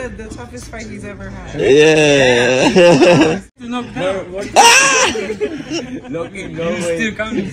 said the toughest fight he's ever had. Yeah. Looking, no way. Still coming.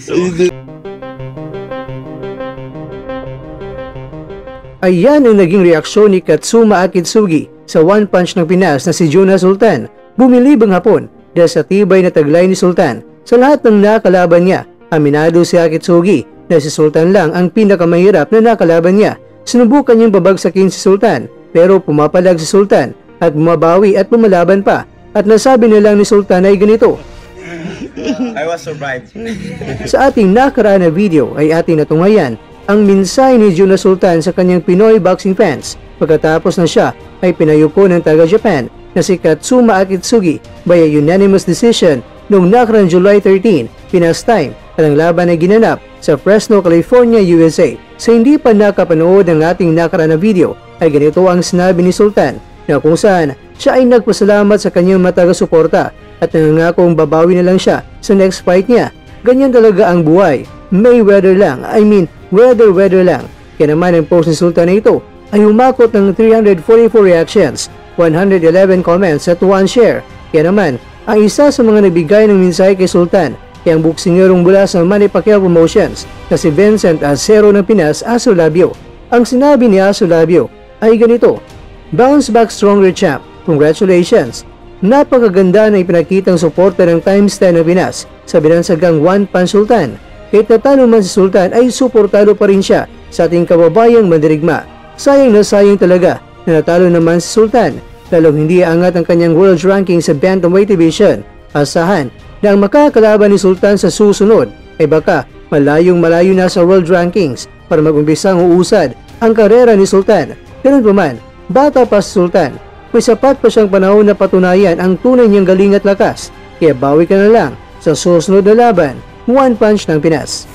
Ayan ang naging reaksyon ni Katsuma Akitsugi sa one punch ng Pinas na si Jonas Sultan. Bumilibang hapon dahil sa tibay na taglay ni Sultan sa lahat ng nakalaban niya. Aminado si Akitsugi na si Sultan lang ang pinakamahirap na nakalaban niya. Sinubukan niyang babagsakin si Sultan pero pumapalag si Sultan at bumabawi at lumalaban pa at nasabi nilang ni Sultan ay ganito. I was survived. Sa ating nakaraan na video ay ating natunghayan ang minsay ni Jonas Sultan sa kanyang Pinoy boxing fans pagkatapos na siya ay pinayuko ng taga-Japan na si Katsuma Akitsugi by a unanimous decision noong nakaraan July 13, Pinas time at ang laban ay ginanap sa Fresno, California, USA. Sa hindi pa nakapanood ng ating nakaraan na video ay ganito ang sinabi ni Sultan na kung saan siya ay nagpasalamat sa kanyang mataga-suporta at nangangakong babawi na lang siya sa next fight niya. Ganyan talaga ang buhay. Weather lang. Weather lang. Kaya naman ang post ni Sultan na ito ay humakot ng 344 reactions, 111 comments at 1 share. Kaya naman, ang isa sa mga nagbigay ng mensahe kay Sultan ay ang buksingerong mula sa Manny Pacquiao Promotions na si Vincent Acero ng Pinas, Asolabio. Ang sinabi ni Asolabio ay ganito, "Bounce back stronger champ. Congratulations. Napakaganda na ipinakitang suporta ng Times 10 ng Pinas sa binansagang one punch Sultan. Kahit natalo man si Sultan ay suportado pa rin siya sa ating kababayang mandirigma. Sayang na sayang talaga na natalo naman si Sultan, lalong hindi angat ang kanyang world ranking sa bantamweight division. Asahan na ang makakalaban ni Sultan sa susunod ay baka malayo na sa world rankings para mag-umpisang uusad ang karera ni Sultan. Ganun pa man, bata pa si Sultan, may sapat pa siyang panahon na patunayan ang tunay niyang galing at lakas. Kaya bawi ka na lang sa susunod na laban, one punch ng Pinas.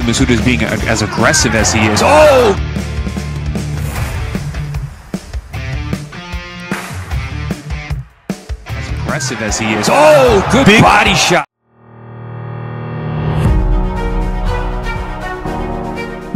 Masuda is being as aggressive as he is. Oh! As aggressive as he is. Oh! Good big body shot.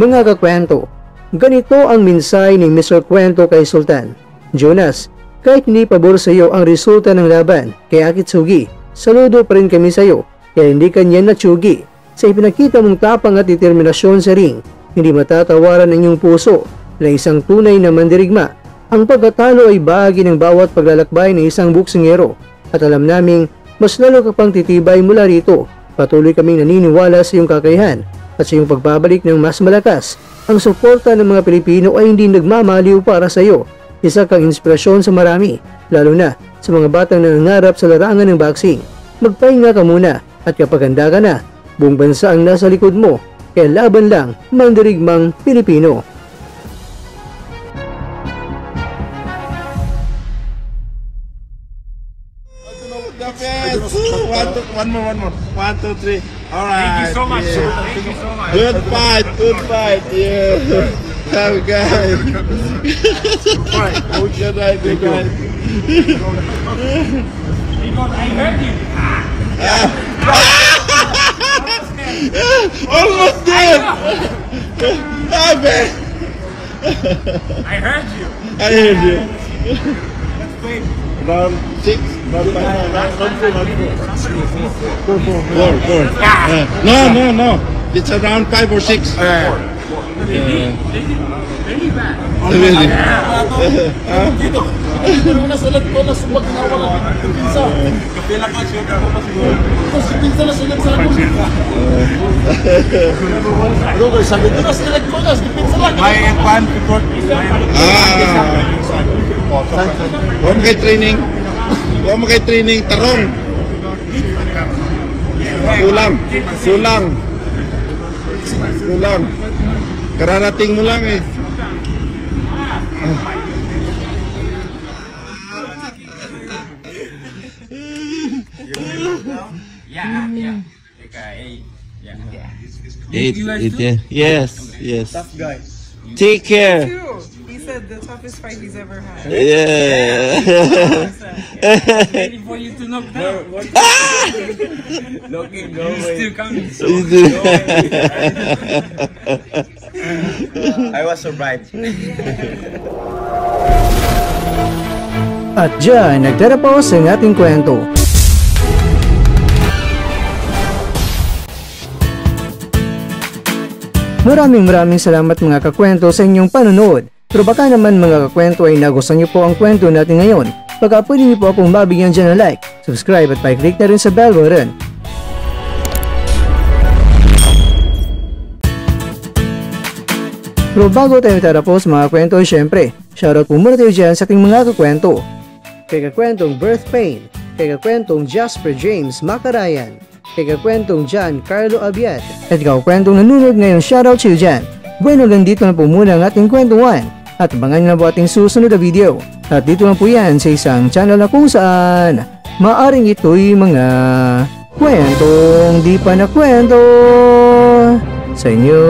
Mga kakwento, ganito ang minsay ni Mr. Kwento kay Sultan. Jonas, kahit hindi pabor sa iyo ang resulta ng laban kay Akitsugi, saludo pa rin kami sa iyo kaya hindi kanya natsugi. Sa ipinakita mong tapang at determinasyon sa ring, hindi matatawaran ang iyong puso na isang tunay na mandirigma. Ang pagkatalo ay bahagi ng bawat paglalakbay ng isang buksingero at alam naming mas lalo ka pang titibay mula rito. Patuloy kaming naniniwala sa iyong kakayahan at sa iyong pagbabalik ng mas malakas. Ang suporta ng mga Pilipino ay hindi nagmamaliw para sa iyo. Isa kang inspirasyon sa marami, lalo na sa mga batang nangangarap sa larangan ng boxing. Magpahinga ka muna at kapag handa ka na, buong bansa ang nasa likod mo, kaya laban lang, mandirigmang Pilipino. One more. 1, 2, 3. All right. Thank you so much. Yeah. Thank you so much. Good fight. Yeah. Have a guy. Good night. Because I heard you. Almost dead. Ah, man. I heard you. I heard you. Let's play. Round 6. Round 5. No. It's around 5 or 6. Really bad. Really? Dito. Pero nasalat ko na subag na wala. Pinsa. Kapila ka siya ka pa siguro. Kasi pinsa na salat sa ako. Bro, sabi ko na salat ko na. Pinsa lang. May pan report. Huwag mo kay training. Tarong. Sulang. Kararating mo lang eh. Yeah. Yes. Tough guy. Take care. said the toughest fight he's ever had. Yeah. Ready for you to knock down. Looking, go He's still coming. So. I was surprised. At dyan, nagtatapos ang ating kwento. Maraming salamat mga kakwento sa inyong panonood. Pero baka naman mga kakwento ay nagustuhan niyo po ang kwento natin ngayon. Baka pwede niyo po akong mabigyan dyan ng like, subscribe at pa-click na rin sa bell button. Pero bago tayo tatapos mga kwento, syempre, shoutout po muna tayo dyan sa ating mga kakwento. Kay kakwentong Birth Pain, kay kakwentong Jasper James Macarayan, kay kakwentong John Carlo Abiat, at kakwentong nanonood ngayon, shoutout sa iyo dyan. Bueno, ganito na po muna ang ating kwentuhan, at abangan nyo na po ating susunod na video. At dito na po yan sa isang channel na kung saan maaring ito'y mga kwentong di pa na kwento sa inyo.